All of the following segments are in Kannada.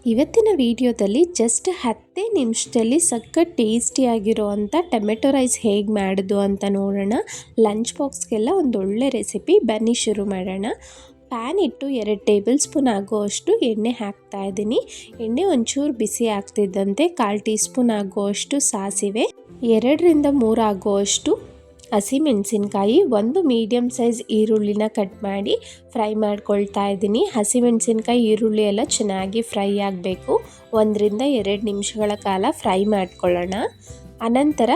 ಇವತ್ತಿನ ವಿಡಿಯೋದಲ್ಲಿ ಜಸ್ಟ್ 10 ನಿಮಿಷದಲ್ಲಿ ಸಖತ್ ಟೇಸ್ಟಿಯಾಗಿರುವಂಥ ಟೊಮೆಟೊ ರೈಸ್ ಹೇಗೆ ಮಾಡೋದು ಅಂತ ನೋಡೋಣ. ಲಂಚ್ ಬಾಕ್ಸ್ಗೆಲ್ಲ ಒಂದು ಒಳ್ಳೆ ರೆಸಿಪಿ. ಬನ್ನಿ ಶುರು ಮಾಡೋಣ. ಪ್ಯಾನ್ ಇಟ್ಟು 2 ಟೇಬಲ್ ಸ್ಪೂನ್ ಆಗುವಷ್ಟು ಎಣ್ಣೆ ಹಾಕ್ತಾ ಇದ್ದೀನಿ. ಎಣ್ಣೆ ಒಂಚೂರು ಬಿಸಿ ಆಗ್ತಿದ್ದಂತೆ 1/4 ಟೀ ಸ್ಪೂನ್ ಆಗುವಷ್ಟು ಸಾಸಿವೆ, 2 ರಿಂದ 3 ಆಗುವಷ್ಟು ಹಸಿಮೆಣಸಿನ್ಕಾಯಿ, ಒಂದು ಮೀಡಿಯಮ್ ಸೈಜ್ ಈರುಳ್ಳಿನ ಕಟ್ ಮಾಡಿ ಫ್ರೈ ಮಾಡ್ಕೊಳ್ತಾ ಇದ್ದೀನಿ. ಹಸಿಮೆಣಸಿನ್ಕಾಯಿ ಈರುಳ್ಳಿ ಎಲ್ಲ ಚೆನ್ನಾಗಿ ಫ್ರೈ ಆಗಬೇಕು. 1 ರಿಂದ 2 ನಿಮಿಷಗಳ ಕಾಲ ಫ್ರೈ ಮಾಡ್ಕೊಳ್ಳೋಣ. ಅನಂತರ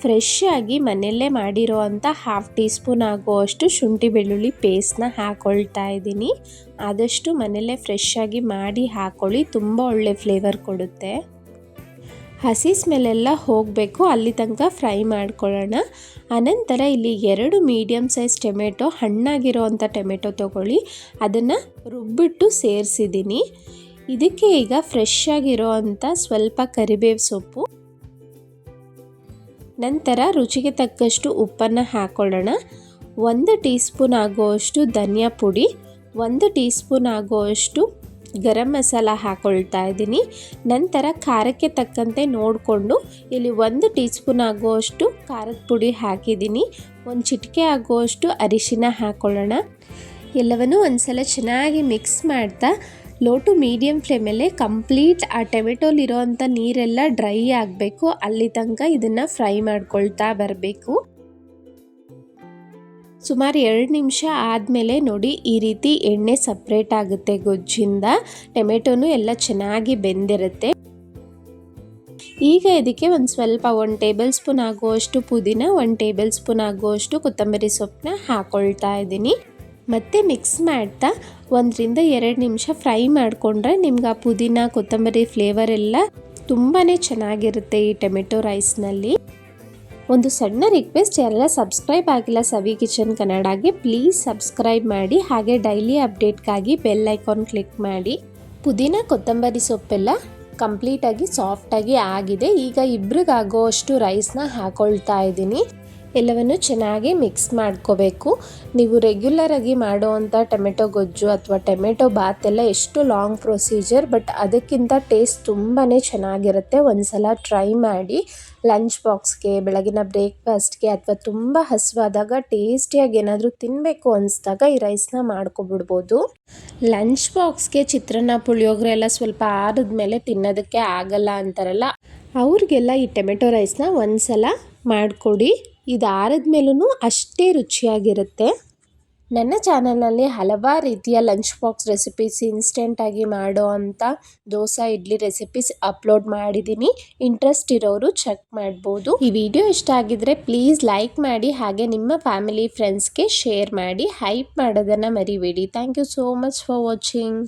ಫ್ರೆಶ್ ಆಗಿ ಮನೆಯಲ್ಲೇ ಮಾಡಿರೋ ಅಂಥ 1/2 ಟೀ ಸ್ಪೂನ್ ಆಗುವಷ್ಟು ಶುಂಠಿ ಬೆಳ್ಳುಳ್ಳಿ ಪೇಸ್ಟ್ನ ಹಾಕ್ಕೊಳ್ತಾ ಇದ್ದೀನಿ. ಆದಷ್ಟು ಮನೆಯಲ್ಲೇ ಫ್ರೆಶ್ ಆಗಿ ಮಾಡಿ ಹಾಕ್ಕೊಳ್ಳಿ, ತುಂಬ ಒಳ್ಳೆ ಫ್ಲೇವರ್ ಕೊಡುತ್ತೆ. ಹಸಿ ಸ್ಮೆಲ್ಲೆಲ್ಲ ಹೋಗಬೇಕು, ಅಲ್ಲಿ ತನಕ ಫ್ರೈ ಮಾಡ್ಕೊಳ್ಳೋಣ. ಅನಂತರ ಇಲ್ಲಿ 2 ಮೀಡಿಯಮ್ ಸೈಜ್ ಟೊಮೆಟೊ, ಹಣ್ಣಾಗಿರೋ ಅಂಥ ಟೊಮೆಟೊ ತೊಗೊಳ್ಳಿ, ಅದನ್ನು ರುಬ್ಬಿಟ್ಟು ಸೇರಿಸಿದ್ದೀನಿ. ಇದಕ್ಕೆ ಈಗ ಫ್ರೆಶ್ ಆಗಿರೋ ಅಂಥ ಸ್ವಲ್ಪ ಕರಿಬೇವು ಸೊಪ್ಪು, ನಂತರ ರುಚಿಗೆ ತಕ್ಕಷ್ಟು ಉಪ್ಪನ್ನು ಹಾಕ್ಕೊಳ್ಳೋಣ. 1 ಟೀ ಸ್ಪೂನ್ ಆಗುವಷ್ಟು ಧನಿಯಾ ಪುಡಿ, 1 ಟೀ ಸ್ಪೂನ್ ಆಗುವಷ್ಟು ಗರಂ ಮಸಾಲ ಹಾಕ್ಕೊಳ್ತಾ ಇದ್ದೀನಿ. ನಂತರ ಖಾರಕ್ಕೆ ತಕ್ಕಂತೆ ನೋಡಿಕೊಂಡು ಇಲ್ಲಿ 1 ಟೀ ಸ್ಪೂನ್ ಆಗುವಷ್ಟು ಖಾರದ ಪುಡಿ ಹಾಕಿದ್ದೀನಿ. 1 ಚಿಟಿಕೆ ಆಗುವಷ್ಟು ಅರಿಶಿನ ಹಾಕ್ಕೊಳ್ಳೋಣ. ಎಲ್ಲವನ್ನೂ ಒಂದ್ಸಲ ಚೆನ್ನಾಗಿ ಮಿಕ್ಸ್ ಮಾಡ್ತಾ ಲೋ ಟು ಮೀಡಿಯಮ್ ಫ್ಲೇಮಲ್ಲೇ ಕಂಪ್ಲೀಟ್ ಆ ಟೊಮೆಟೊಲಿರೋ ಅಂಥ ನೀರೆಲ್ಲ ಡ್ರೈ ಆಗಬೇಕು, ಅಲ್ಲಿ ತನಕ ಇದನ್ನು ಫ್ರೈ ಮಾಡ್ಕೊಳ್ತಾ ಬರಬೇಕು. ಸುಮಾರು 2 ನಿಮಿಷ ಆದಮೇಲೆ ನೋಡಿ, ಈ ರೀತಿ ಎಣ್ಣೆ ಸಪ್ರೇಟ್ ಆಗುತ್ತೆ ಗೊಜ್ಜಿಂದ. ಟೊಮೆಟೊನೂ ಎಲ್ಲ ಚೆನ್ನಾಗಿ ಬೆಂದಿರುತ್ತೆ. ಈಗ ಇದಕ್ಕೆ ಒಂದು ಸ್ವಲ್ಪ 1 ಟೇಬಲ್ ಸ್ಪೂನ್ ಆಗುವಷ್ಟು ಪುದೀನ, 1 ಟೇಬಲ್ ಸ್ಪೂನ್ ಆಗುವಷ್ಟು ಕೊತ್ತಂಬರಿ ಸೊಪ್ಪನ್ನ ಹಾಕ್ಕೊಳ್ತಾ ಇದ್ದೀನಿ. ಮತ್ತೆ ಮಿಕ್ಸ್ ಮಾಡ್ತಾ 1 ರಿಂದ 2 ನಿಮಿಷ ಫ್ರೈ ಮಾಡಿಕೊಂಡ್ರೆ ನಿಮ್ಗೆ ಆ ಪುದೀನ ಕೊತ್ತಂಬರಿ ಫ್ಲೇವರ್ ಎಲ್ಲ ತುಂಬಾ ಚೆನ್ನಾಗಿರುತ್ತೆ ಈ ಟೊಮೆಟೊ ರೈಸ್ನಲ್ಲಿ. ಒಂದು ಸಣ್ಣ ರಿಕ್ವೆಸ್ಟ್, ಯಾರೆಲ್ಲ ಸಬ್ಸ್ಕ್ರೈಬ್ ಆಗಿಲ್ಲ ಸವಿ ಕಿಚನ್ ಕನ್ನಡಗೆ ಪ್ಲೀಸ್ ಸಬ್ಸ್ಕ್ರೈಬ್ ಮಾಡಿ, ಹಾಗೆ ಡೈಲಿ ಅಪ್ಡೇಟ್ಗಾಗಿ ಬೆಲ್ ಐಕಾನ್ ಕ್ಲಿಕ್ ಮಾಡಿ. ಪುದೀನ ಕೊತ್ತಂಬರಿ ಸೊಪ್ಪೆಲ್ಲ ಕಂಪ್ಲೀಟಾಗಿ ಸಾಫ್ಟಾಗಿ ಆಗಿದೆ. ಈಗ ಇಬ್ರಿಗಾಗೋಷ್ಟು ರೈಸ್ನ ಹಾಕ್ಕೊಳ್ತಾ ಇದ್ದೀನಿ. ಎಲ್ಲವನ್ನು ಚೆನ್ನಾಗಿ ಮಿಕ್ಸ್ ಮಾಡ್ಕೋಬೇಕು. ನೀವು ರೆಗ್ಯುಲರಾಗಿ ಮಾಡೋವಂಥ ಟೊಮೆಟೊ ಗೊಜ್ಜು ಅಥವಾ ಟೊಮೆಟೊ ಬಾತ್ ಎಲ್ಲ ಎಷ್ಟು ಲಾಂಗ್ ಪ್ರೊಸೀಜರ್, ಬಟ್ ಅದಕ್ಕಿಂತ ಟೇಸ್ಟ್ ತುಂಬಾ ಚೆನ್ನಾಗಿರುತ್ತೆ. ಒಂದ್ಸಲ ಟ್ರೈ ಮಾಡಿ. ಲಂಚ್ ಬಾಕ್ಸ್ಗೆ, ಬೆಳಗಿನ ಬ್ರೇಕ್ಫಾಸ್ಟ್ಗೆ ಅಥವಾ ತುಂಬ ಹಸಿವಾದಾಗ ಟೇಸ್ಟಿಯಾಗಿ ಏನಾದರೂ ತಿನ್ನಬೇಕು ಅನಿಸ್ದಾಗ ಈ ರೈಸ್ನ ಮಾಡ್ಕೊಬಿಡ್ಬೋದು. ಲಂಚ್ ಬಾಕ್ಸ್ಗೆ ಚಿತ್ರಾನ್ನ ಪುಳಿಯೋಗರೆ ಎಲ್ಲ ಸ್ವಲ್ಪ ಆರಿದ ಮೇಲೆ ತಿನ್ನೋದಕ್ಕೆ ಆಗಲ್ಲ ಅಂತಾರಲ್ಲ, ಅವ್ರಿಗೆಲ್ಲ ಈ ಟೊಮೆಟೊ ರೈಸ್ನ ಒಂದ್ಸಲ ಮಾಡಿಕೊಡಿ. ಇದು ಆರಿದ ಮೇಲೂ ಅಷ್ಟೇ ರುಚಿಯಾಗಿರುತ್ತೆ. ನನ್ನ ಚಾನಲ್ನಲ್ಲಿ ಹಲವಾರು ರೀತಿಯ ಲಂಚ್ ಬಾಕ್ಸ್ ರೆಸಿಪೀಸ್, ಇನ್ಸ್ಟೆಂಟಾಗಿ ಮಾಡೋ ಅಂಥ ದೋಸೆ ಇಡ್ಲಿ ರೆಸಿಪೀಸ್ ಅಪ್ಲೋಡ್ ಮಾಡಿದ್ದೀನಿ. ಇಂಟ್ರೆಸ್ಟ್ ಇರೋರು ಚೆಕ್ ಮಾಡ್ಬೋದು. ಈ ವಿಡಿಯೋ ಇಷ್ಟ ಆಗಿದ್ರೆ ಪ್ಲೀಸ್ ಲೈಕ್ ಮಾಡಿ, ಹಾಗೆ ನಿಮ್ಮ ಫ್ಯಾಮಿಲಿ ಫ್ರೆಂಡ್ಸ್ಗೆ ಶೇರ್ ಮಾಡಿ. ಹೈಪ್ ಮಾಡೋದನ್ನು ಮರಿಬೇಡಿ. Thank you so much for watching.